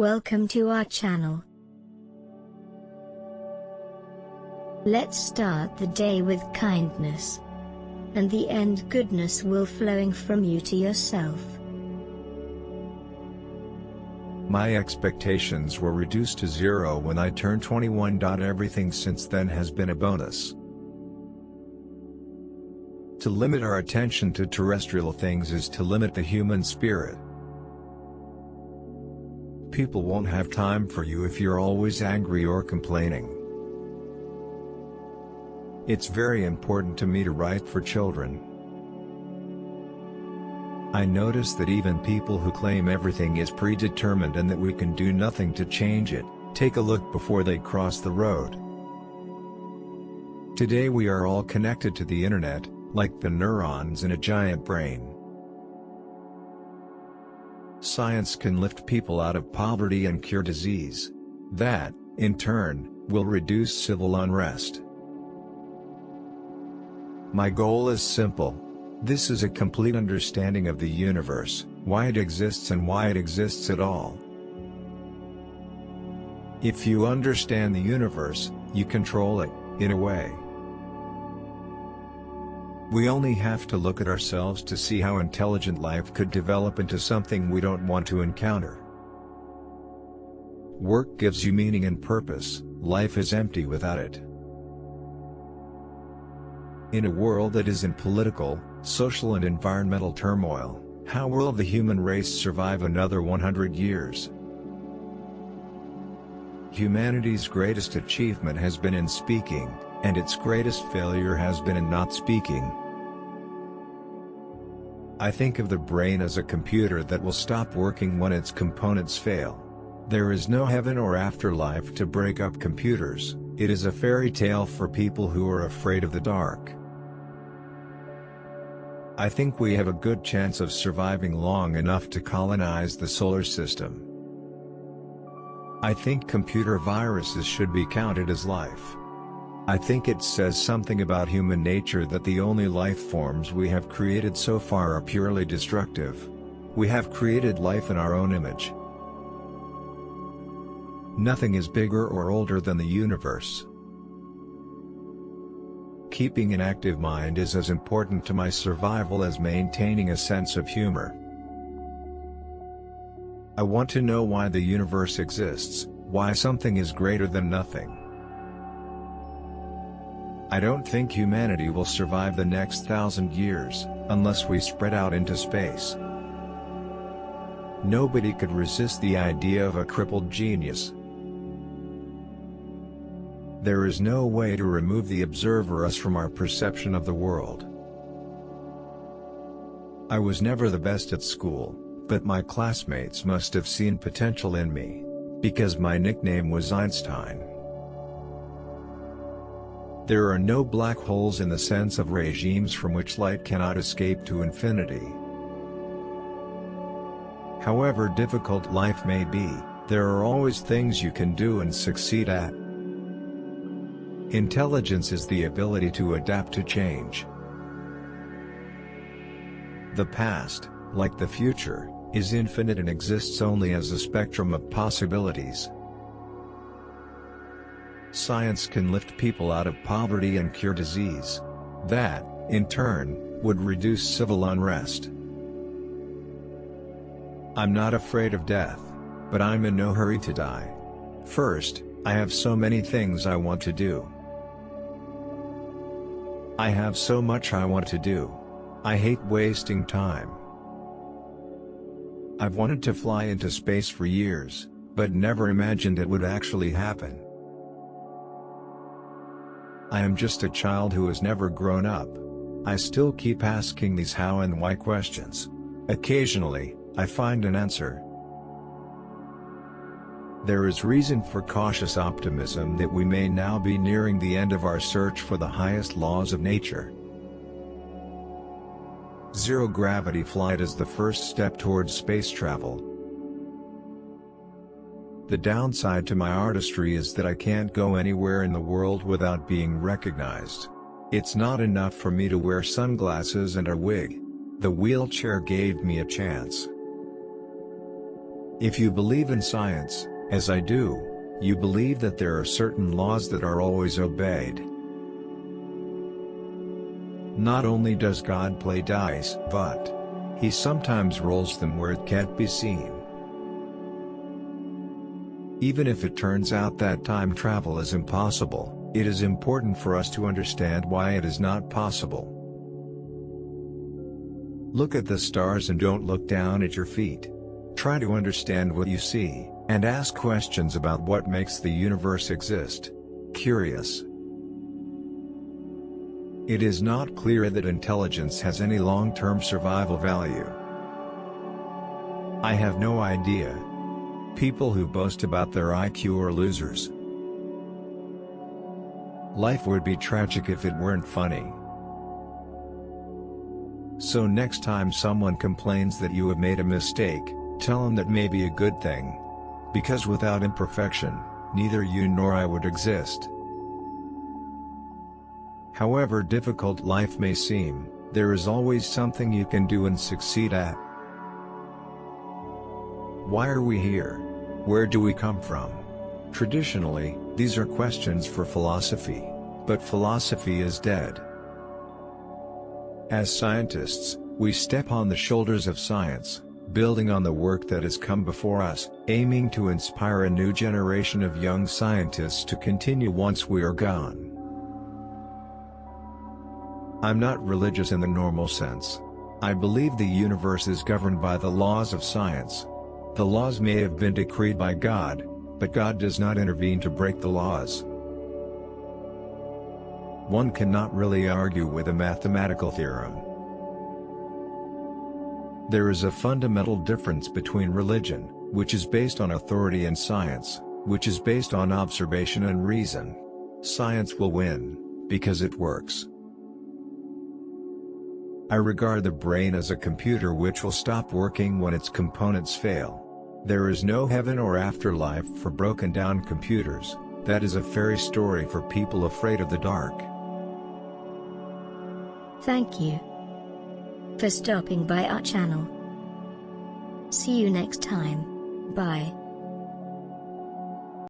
Welcome to our channel. Let's start the day with kindness, and the end goodness will flowing from you to yourself. My expectations were reduced to zero when I turned 21. Everything since then has been a bonus. To limit our attention to terrestrial things is to limit the human spirit. People won't have time for you if you're always angry or complaining. It's very important to me to write for children. I notice that even people who claim everything is predetermined and that we can do nothing to change it, take a look before they cross the road. Today we are all connected to the internet, like the neurons in a giant brain. Science can lift people out of poverty and cure disease. That, in turn, will reduce civil unrest. My goal is simple. This is a complete understanding of the universe, why it exists and why it exists at all. If you understand the universe, you control it, in a way. We only have to look at ourselves to see how intelligent life could develop into something we don't want to encounter. Work gives you meaning and purpose, life is empty without it. In a world that is in political, social and environmental turmoil, how will the human race survive another 100 years? Humanity's greatest achievement has been in speaking, and its greatest failure has been in not speaking. I think of the brain as a computer that will stop working when its components fail. There is no heaven or afterlife to break up computers, it is a fairy tale for people who are afraid of the dark. I think we have a good chance of surviving long enough to colonize the solar system. I think computer viruses should be counted as life. I think it says something about human nature that the only life forms we have created so far are purely destructive. We have created life in our own image. Nothing is bigger or older than the universe. Keeping an active mind is as important to my survival as maintaining a sense of humor. I want to know why the universe exists, why something is greater than nothing. I don't think humanity will survive the next 1,000 years, unless we spread out into space. Nobody could resist the idea of a crippled genius. There is no way to remove the observer us from our perception of the world. I was never the best at school, but my classmates must have seen potential in me, because my nickname was Einstein. There are no black holes in the sense of regimes from which light cannot escape to infinity. However difficult life may be, there are always things you can do and succeed at. Intelligence is the ability to adapt to change. The past, like the future, is infinite and exists only as a spectrum of possibilities. Science can lift people out of poverty and cure disease. That, in turn, would reduce civil unrest. I'm not afraid of death, but I'm in no hurry to die. First, I have so many things I want to do. I have so much I want to do. I hate wasting time. I've wanted to fly into space for years, but never imagined it would actually happen. I am just a child who has never grown up. I still keep asking these how and why questions. Occasionally, I find an answer. There is reason for cautious optimism that we may now be nearing the end of our search for the highest laws of nature. Zero-gravity flight is the first step towards space travel. The downside to my artistry is that I can't go anywhere in the world without being recognized. It's not enough for me to wear sunglasses and a wig. The wheelchair gave me a chance. If you believe in science, as I do, you believe that there are certain laws that are always obeyed. Not only does God play dice, but He sometimes rolls them where it can't be seen. Even if it turns out that time travel is impossible, it is important for us to understand why it is not possible. Look at the stars and don't look down at your feet. Try to understand what you see, and ask questions about what makes the universe exist. Curious. It is not clear that intelligence has any long-term survival value. I have no idea. People who boast about their IQ are losers. Life would be tragic if it weren't funny. So next time someone complains that you have made a mistake, tell them that may be a good thing. Because without imperfection, neither you nor I would exist. However difficult life may seem, there is always something you can do and succeed at. Why are we here? Where do we come from? Traditionally, these are questions for philosophy, but philosophy is dead. As scientists, we step on the shoulders of science, building on the work that has come before us, aiming to inspire a new generation of young scientists to continue once we are gone. I'm not religious in the normal sense. I believe the universe is governed by the laws of science. The laws may have been decreed by God, but God does not intervene to break the laws. One cannot really argue with a mathematical theorem. There is a fundamental difference between religion, which is based on authority, and science, which is based on observation and reason. Science will win, because it works. I regard the brain as a computer which will stop working when its components fail. There is no heaven or afterlife for broken down computers. That is a fairy story for people afraid of the dark. Thank you for stopping by our channel. See you next time. Bye.